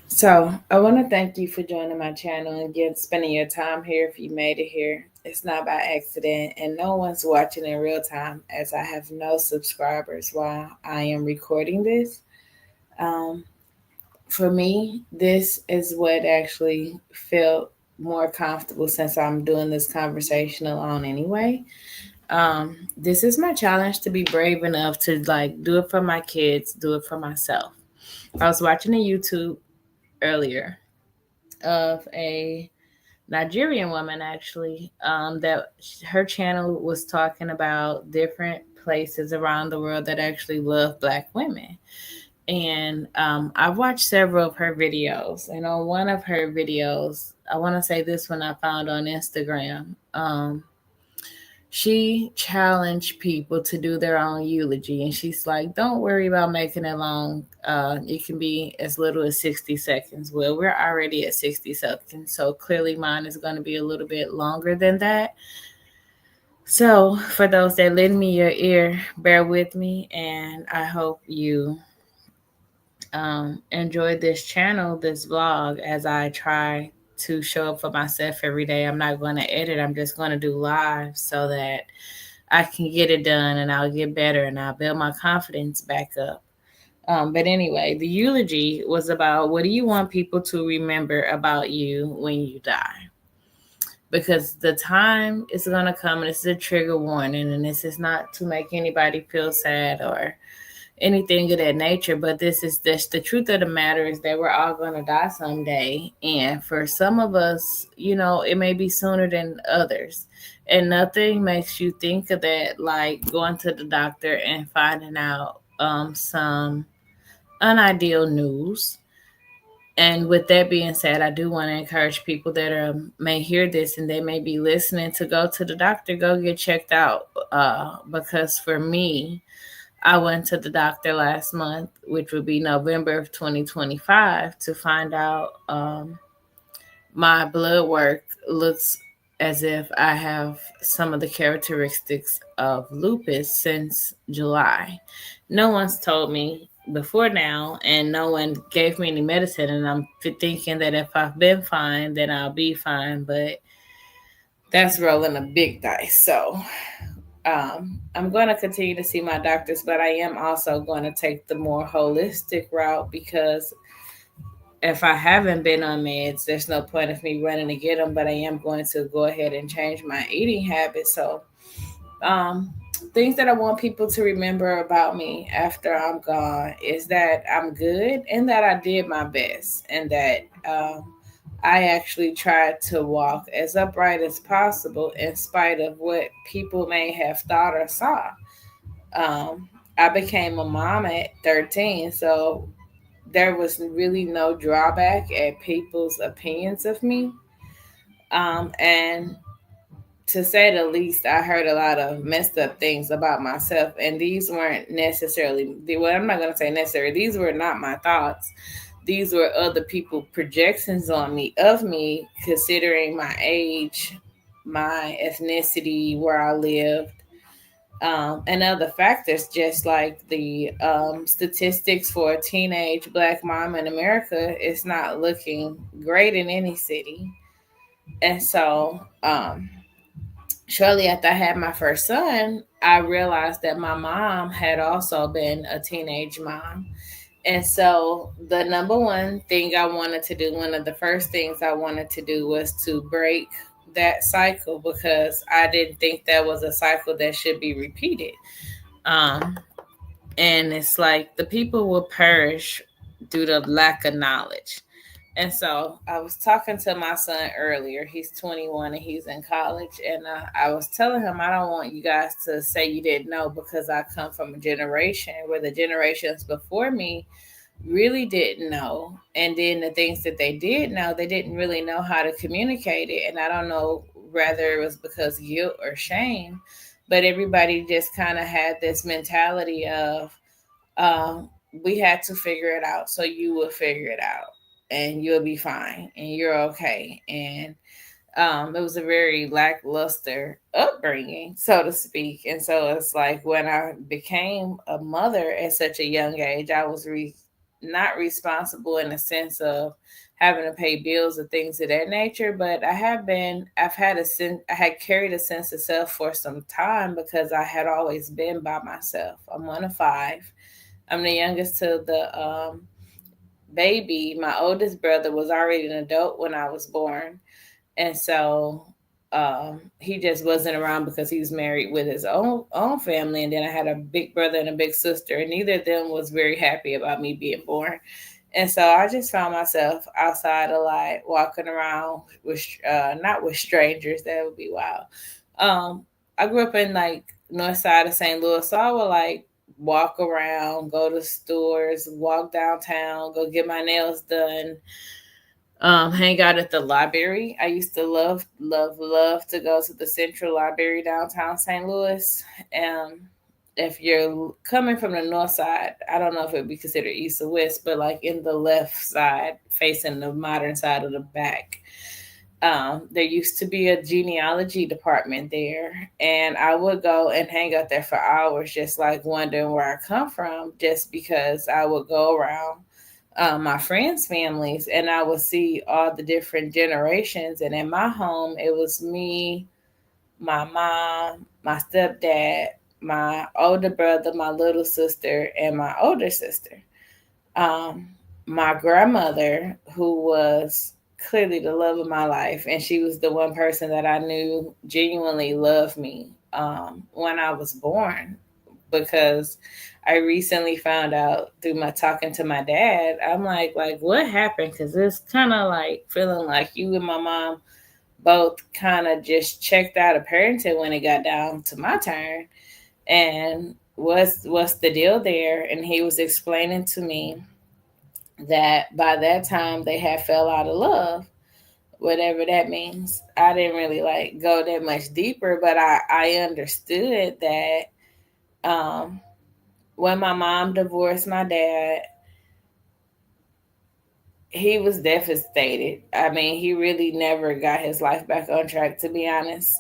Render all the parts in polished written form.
So I want to thank you for joining my channel and again spending your time here. If you made it here, it's not by accident, and no one's watching in real time as I have no subscribers while I am recording this. Um, for me, this is what actually felt more comfortable since I'm doing this conversation alone anyway. This is my challenge to be brave enough to like do it for my kids, do it for myself. I was watching a YouTube earlier of a Nigerian woman actually, that her channel was talking about different places around the world that actually love black women. And I've watched several of her videos. And on one of her videos, I want to say this one I found on Instagram. She challenged people to do their own eulogy. And she's like, don't worry about making it long. It can be as little as 60 seconds. Well, we're already at 60 seconds. So clearly mine is going to be a little bit longer than that. So for those that lend me your ear, bear with me. And I hope you enjoy this channel, this vlog, as I try to show up for myself every day. I'm not going to edit, I'm just going to do live so that I can get it done and I'll get better and I'll build my confidence back up. But anyway, the eulogy was about what do you want people to remember about you when you die? Because the time is going to come, and this is a trigger warning, and this is not to make anybody feel sad or anything of that nature, but this is just the truth of the matter is that we're all going to die someday. And for some of us, it may be sooner than others. And nothing makes you think of that like going to the doctor and finding out some unideal news. And with that being said, I do want to encourage people that may hear this and they may be listening to go to the doctor, go get checked out. Because for me, I went to the doctor last month, which would be November of 2025, to find out my blood work looks as if I have some of the characteristics of lupus since July. No one's told me before now, and no one gave me any medicine. And I'm thinking that if I've been fine, then I'll be fine. But that's rolling a big dice. So I'm going to continue to see my doctors, but I am also going to take the more holistic route because if I haven't been on meds, there's no point of me running to get them. But I am going to go ahead and change my eating habits. So, um, things that I want people to remember about me after I'm gone is that I'm good and that I did my best and that I actually tried to walk as upright as possible in spite of what people may have thought or saw. I became a mom at 13, so there was really no drawback at people's opinions of me. And to say the least, I heard a lot of messed up things about myself, and these weren't necessarily, well, I'm not going to say necessary, these were not my thoughts. These were other people projections on me of me, considering my age, my ethnicity, where I lived, and other factors, just like the statistics for a teenage black mom in America is not looking great in any city. And so, shortly after I had my first son, I realized that my mom had also been a teenage mom. And so, the number one thing I wanted to do, one of the first things I wanted to do was to break that cycle because I didn't think that was a cycle that should be repeated. Um, and it's like the people will perish due to lack of knowledge. And so I was talking to my son earlier. He's 21 and he's in college. And I was telling him, I don't want you guys to say you didn't know because I come from a generation where the generations before me really didn't know. And then the things that they did know, they didn't really know how to communicate it. And I don't know whether it was because guilt or shame, but everybody just kind of had this mentality of, um, we had to figure it out, so you will figure it out and you'll be fine and you're okay. And it was a very lackluster upbringing, so to speak. And so it's like when I became a mother at such a young age, I was not responsible in the sense of having to pay bills or things of that nature, but I've had a sense, I had carried a sense of self for some time because I had always been by myself. I'm one of five. I'm the youngest to the baby. My oldest brother was already an adult when I was born. And so he just wasn't around because he was married with his own family. And then I had a big brother and a big sister, and neither of them was very happy about me being born. And so I just found myself outside a lot, walking around with not with strangers. That would be wild. I grew up in like north side of St. Louis, so I would like walk around, go to stores, walk downtown, go get my nails done, hang out at the library. I used to love to go to the Central Library downtown St. Louis. Um, if you're coming from the north side, I don't know if it would be considered east or west, but like in the left side, facing the modern side of the back, there used to be a genealogy department there, and I would go and hang out there for hours, just like wondering where I come from, just because I would go around my friends' families and I would see all the different generations. And in my home, it was me, my mom, my stepdad, my older brother, my little sister, and my older sister. Um, my grandmother, who was clearly the love of my life, and she was the one person that I knew genuinely loved me when I was born, because I recently found out through my talking to my dad. I'm like what happened? Because it's kind of like feeling like you and my mom both kind of just checked out of parenting when it got down to my turn. And what's the deal there? And he was explaining to me that by that time they had fell out of love, whatever that means. I didn't really like go that much deeper, but I understood that um, when my mom divorced my dad, he was devastated. I mean, he really never got his life back on track, to be honest.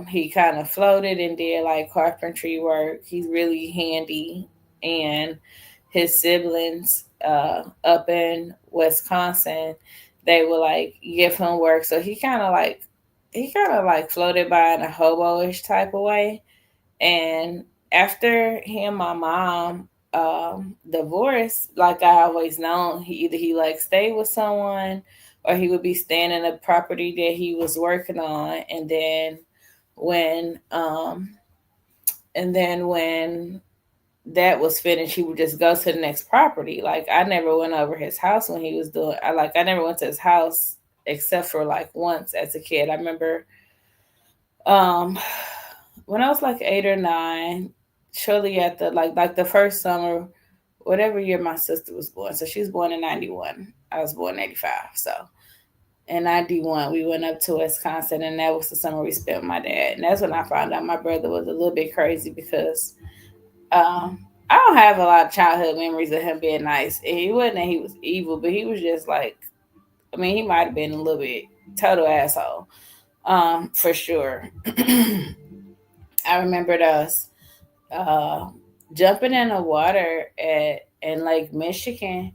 He kind of floated and did like carpentry work. He's really handy. And his siblings up in Wisconsin, they would like give him work. So he kind of like floated by in a hobo-ish type of way. And after he and my mom divorced, like I always known, he like stayed with someone or he would be staying in a property that he was working on. When um and then when that was finished, he would just go to the next property. Like I never went over his house when he was doing I never went to his house except for like once as a kid. I remember um when I was like 8 or 9, shortly after like the first summer, whatever year my sister was born. So she was born in 91. I was born in 85. So in 91, we went up to Wisconsin, and that was the summer we spent with my dad. And that's when I found out my brother was a little bit crazy because I don't have a lot of childhood memories of him being nice. And he wasn't that he was evil, but he was just like, I mean, he might have been a little bit total asshole, for sure. I remembered us uh, jumping in the water in Lake Michigan,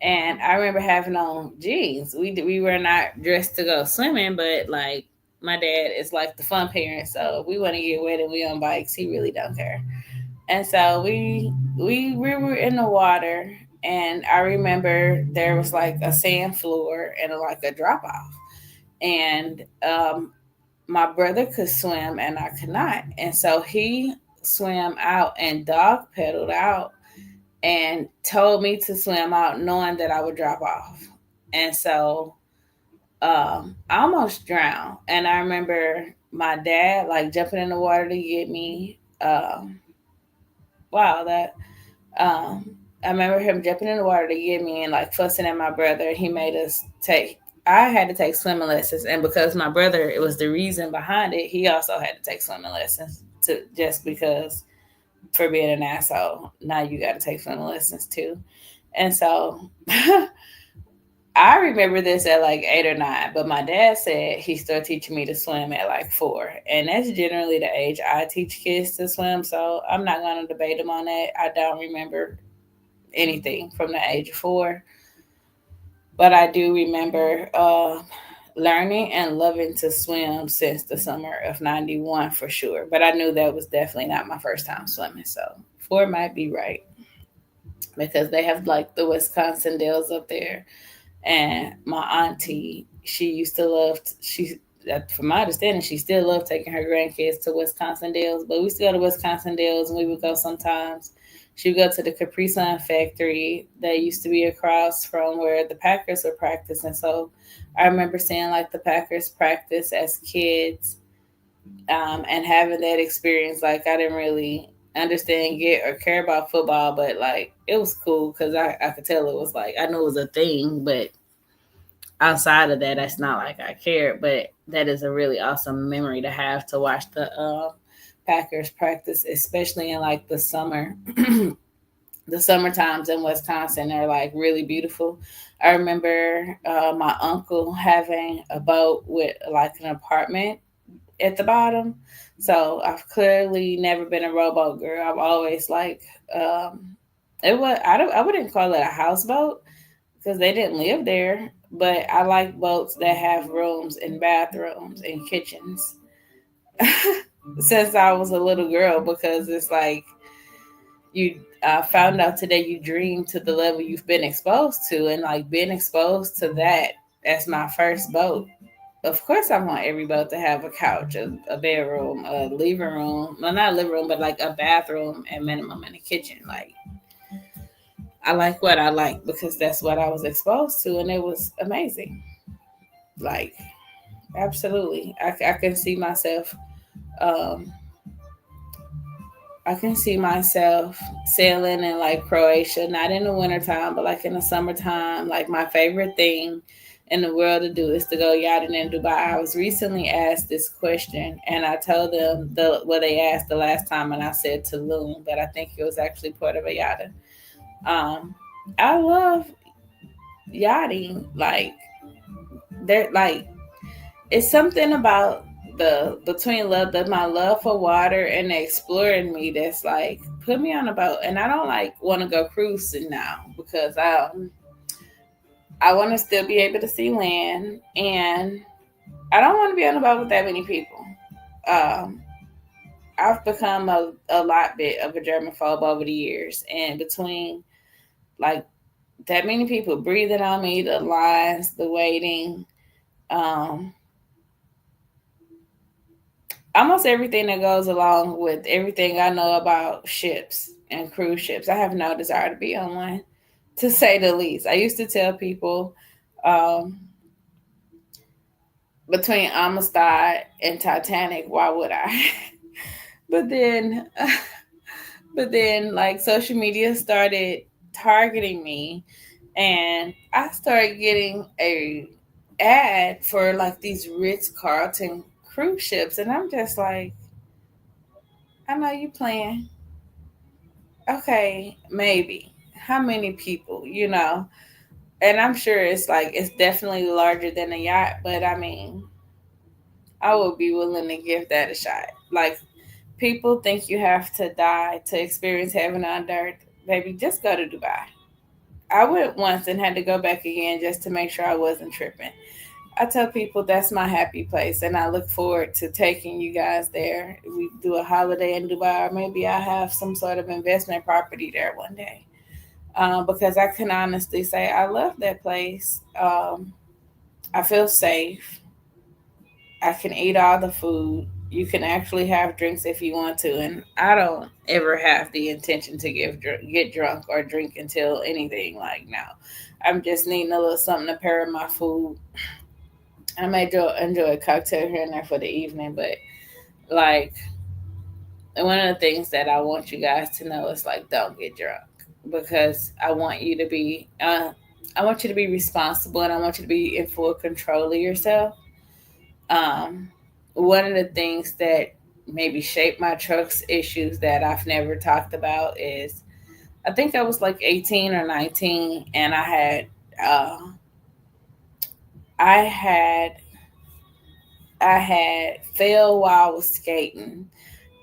and I remember having on jeans. We were not dressed to go swimming, but like my dad is like the fun parent, so if we want to get wet and we on bikes, he really don't care. And so we were in the water, and I remember there was like a sand floor and like a drop off, and my brother could swim and I could not. And so he swam out and dog pedaled out and told me to swim out knowing that I would drop off. And so I almost drowned. And I remember my dad like jumping in the water to get me. Wow, that um, I remember him jumping in the water to get me and like fussing at my brother. He made us take. I had to take swimming lessons, and because my brother, it was the reason behind it. He also had to take swimming lessons to just because for being an asshole. Now you got to take swimming lessons too, and so I remember this at like 8 or 9. But my dad said he started teaching me to swim at like 4, and that's generally the age I teach kids to swim. So I'm not going to debate him on that. I don't remember anything from the age of 4. But I do remember learning and loving to swim since the summer of 91 for sure. But I knew that was definitely not my first time swimming. So 4 might be right because they have like the Wisconsin Dells up there. And my auntie, she used to love, from my understanding, she still loved taking her grandkids to Wisconsin Dells. But we used to go to Wisconsin Dells and we would go sometimes. She would go to the Capri Sun factory that used to be across from where the Packers were practicing. So I remember seeing like the Packers practice as kids, and having that experience. Like I didn't really understand, get, or care about football, but like it was cool because I could tell it was like, I knew it was a thing, but outside of that, that's not like I cared. But that is a really awesome memory to have, to watch the Packers practice, especially in like the summer. The summer times in Wisconsin are like really beautiful. I remember my uncle having a boat with like an apartment at the bottom. So I've clearly never been a rowboat girl. I've always like, it was, I wouldn't call it a houseboat because they didn't live there, but I like boats that have rooms and bathrooms and kitchens. Since I was a little girl, because it's like you found out today you dream to the level you've been exposed to, and like being exposed to that as my first boat. Of course, I want every boat to have a couch, a bedroom, a living room. Well, not a living room, but like a bathroom at minimum and a kitchen. Like, I like what I like because that's what I was exposed to, and it was amazing. Like, absolutely. I can see myself. Um, I can see myself sailing in like Croatia, not in the wintertime, but like in the summertime. Like my favorite thing in the world to do is to go yachting in Dubai. I was recently asked this question and I told them what they asked the last time, and I said Tulum, but I think it was actually Puerto Vallarta. Um, I love yachting. Like they're like, it's something about the between love, my love for water and the exploring me that's like put me on a boat. And I don't like want to go cruising now because I want to still be able to see land, and I don't want to be on a boat with that many people. Um, I've become a lot bit of a germaphobe over the years, and between like that many people breathing on me, the lines, the waiting, um, almost everything that goes along with everything I know about ships and cruise ships. I have no desire to be on one, to say the least. I used to tell people, um, between Amistad and Titanic, why would I? but then, but then, like social media started targeting me, and I started getting a ad for like these Ritz Carlton cruise ships, and I'm just like, I know you playing. Okay, maybe. How many people, And I'm sure it's like it's definitely larger than a yacht, but I mean, I would be willing to give that a shot. Like people think you have to die to experience heaven on earth. Baby, just go to Dubai. I went once and had to go back again just to make sure I wasn't tripping. I tell people that's my happy place, and I look forward to taking you guys there. We do a holiday in Dubai, or maybe I have some sort of investment property there one day. Because I can honestly say I love that place. I feel safe. I can eat all the food. You can actually have drinks if you want to, and I don't ever have the intention to get drunk or drink until anything. Like now, I'm just needing a little something to pair with my food. I may enjoy a cocktail here and there for the evening, but like one of the things that I want you guys to know is like don't get drunk, because I want you to be responsible, and I want you to be in full control of yourself. Um, One of the things that maybe shaped my trust issues that I've never talked about is I think I was like 18 or 19, and uh, I had I had fell while I was skating,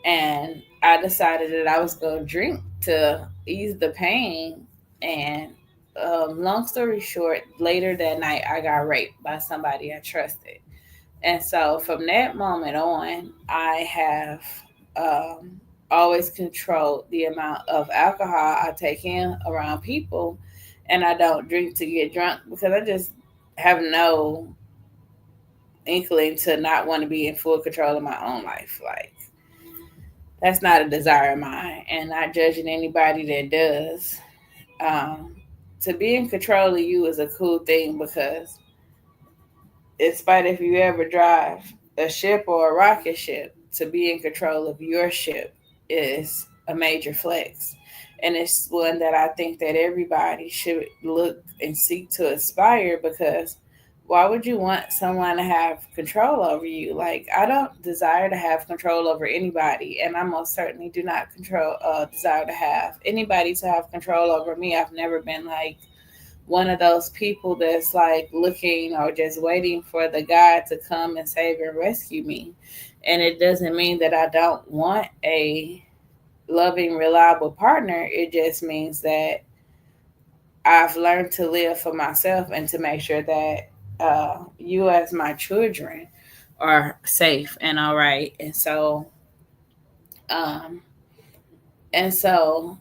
and I decided that I was going to drink to ease the pain. And long story short, later that night, I got raped by somebody I trusted. And so from that moment on, I have um, always controlled the amount of alcohol I take in around people. And I don't drink to get drunk because I just have no inkling to not want to be in full control of my own life. Like, that's not a desire of mine. And not judging anybody that does. Um, to be in control of you is a cool thing because, in spite if you ever drive a ship or a rocket ship, to be in control of your ship is a major flex. And it's one that I think that everybody should look and seek to aspire because why would you want someone to have control over you? Like, I don't desire to have control over anybody, and I most certainly do not desire to have anybody to have control over me. I've never been like one of those people that's like looking or just waiting for the God to come and save and rescue me. And it doesn't mean that I don't want a loving, reliable partner. It just means that I've learned to live for myself and to make sure that you, as my children, are safe and all right. Um, and so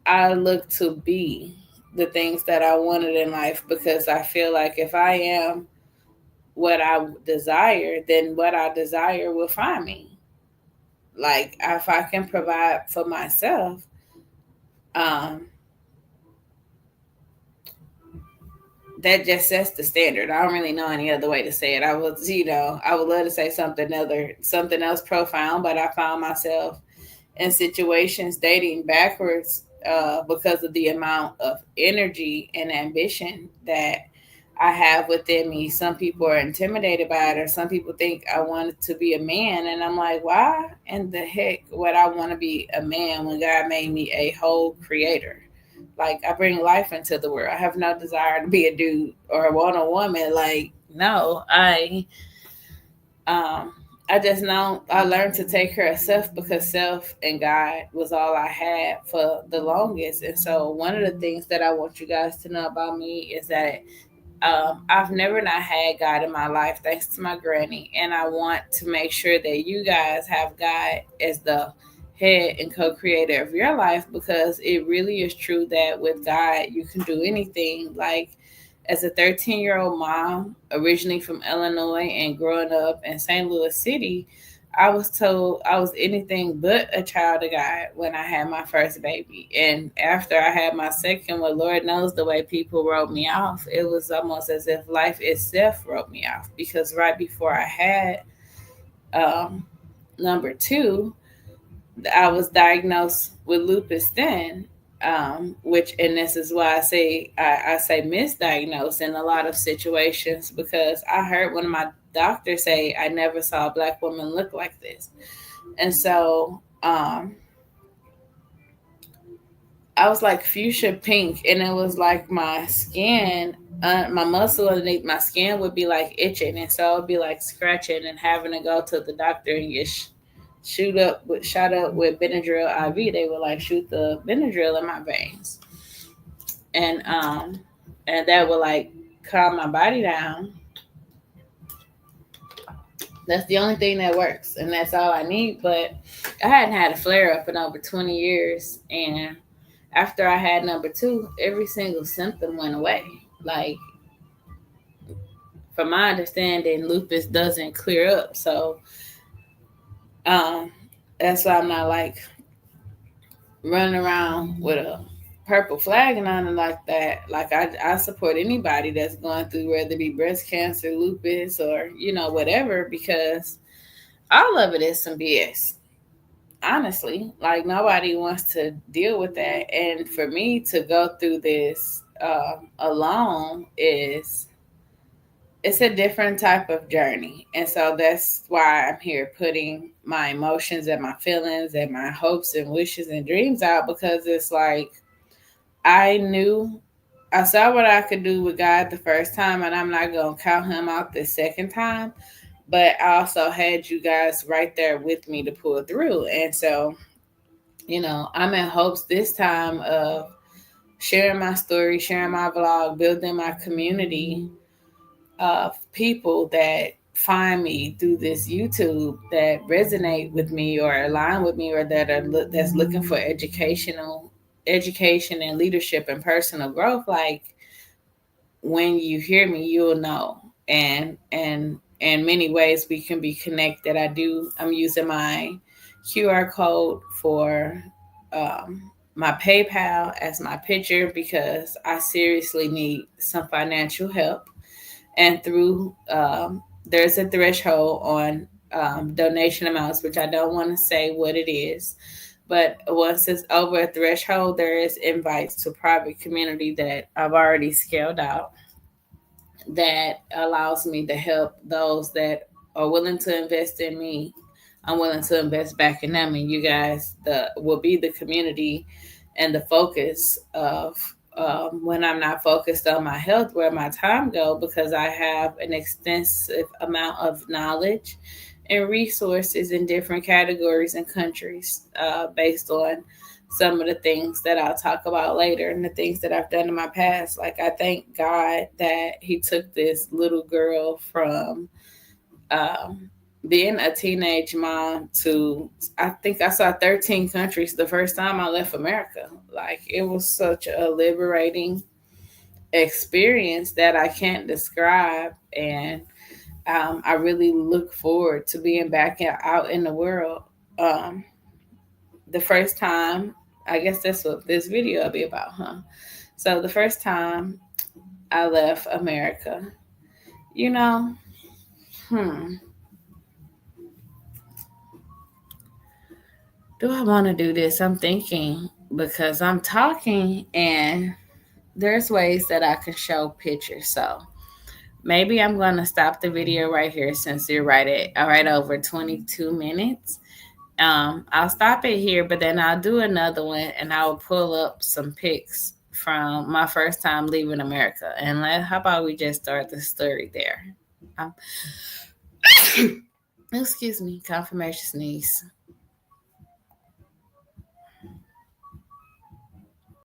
I look to be the things that I wanted in life because I feel like if I am what I desire, then what I desire will find me. Like, if I can provide for myself, um, that just sets the standard. I don't really know any other way to say it. I would love to say something else profound, but I found myself in situations dating backwards because of the amount of energy and ambition that I have within me. Some people are intimidated by it, or some people think I want to be a man. And I'm like, why in the heck would I want to be a man when God made me a whole creator? Like, I bring life into the world. I have no desire to be a dude or want a woman. Like, no, um, I just know I learned to take care of self because self and God was all I had for the longest. And so, one of the things that I want you guys to know about me is that I've never not had God in my life, thanks to my granny, and I want to make sure that you guys have God as the head and co-creator of your life because it really is true that with God you can do anything. Like, as a 13-year-old mom, originally from Illinois and growing up in St. Louis City, I was told I was anything but a child of God when I had my first baby. And after I had my second, well, Lord knows the way people wrote me off. It was almost as if life itself wrote me off because right before I had um, number two, I was diagnosed with lupus then, which, and this is why I say misdiagnosed in a lot of situations because I heard one of my doctors say I never saw a black woman look like this, and so I was like fuchsia pink, and it was like my skin, my muscle underneath my skin would be like itching, and so I would be like scratching and having to go to the doctor and get shot up with Benadryl IV. They would like shoot the Benadryl in my veins, and that would like calm my body down. That's the only thing that works, and that's all I need. But I hadn't had a flare up in over 20 years, and after I had number two, every single symptom went away. Like, from my understanding, lupus doesn't clear up, so um, that's why I'm not like running around with a purple flag and on it like that. Like, I support anybody that's going through whether it be breast cancer, lupus, or whatever, because all of it is some BS. Honestly, like nobody wants to deal with that, and for me to go through this alone is it's a different type of journey, and so that's why I'm here putting my emotions and my feelings and my hopes and wishes and dreams out because it's like I knew I saw what I could do with God the first time, and I'm not gonna count him out the second time. But I also had you guys right there with me to pull through, and so I'm in hopes this time of sharing my story, sharing my vlog, building my community of people that find me through this YouTube that resonate with me or align with me or that are that's looking for education and leadership and personal growth. Like, when you hear me, you'll know. And in many ways we can be connected. I'm using my QR code for my PayPal as my picture because I seriously need some financial help. And through there's a threshold on donation amounts, which I don't want to say what it is. But once it's over a threshold, there is invites to private community that I've already scaled out that allows me to help those that are willing to invest in me. I'm willing to invest back in them, and you guys will be the community and the focus of when I'm not focused on my health, where my time go, because I have an extensive amount of knowledge and resources in different categories and countries based on some of the things that I'll talk about later and the things that I've done in my past. Like, I thank God that He took this little girl from um, being a teenage mom to, I think I saw 13 countries the first time I left America. Like, it was such a liberating experience that I can't describe. And I really look forward to being back out in the world. Um, the first time, I guess that's what this video will be about, huh? So the first time I left America, you know, hmm, do I want to do this? I'm thinking because I'm talking and there's ways that I can show pictures. So maybe I'm going to stop the video right here since you're right over 22 minutes. I'll stop it here, but then I'll do another one and I'll pull up some pics from my first time leaving America. And how about we just start the story there? Um, excuse me, confirmation sneeze.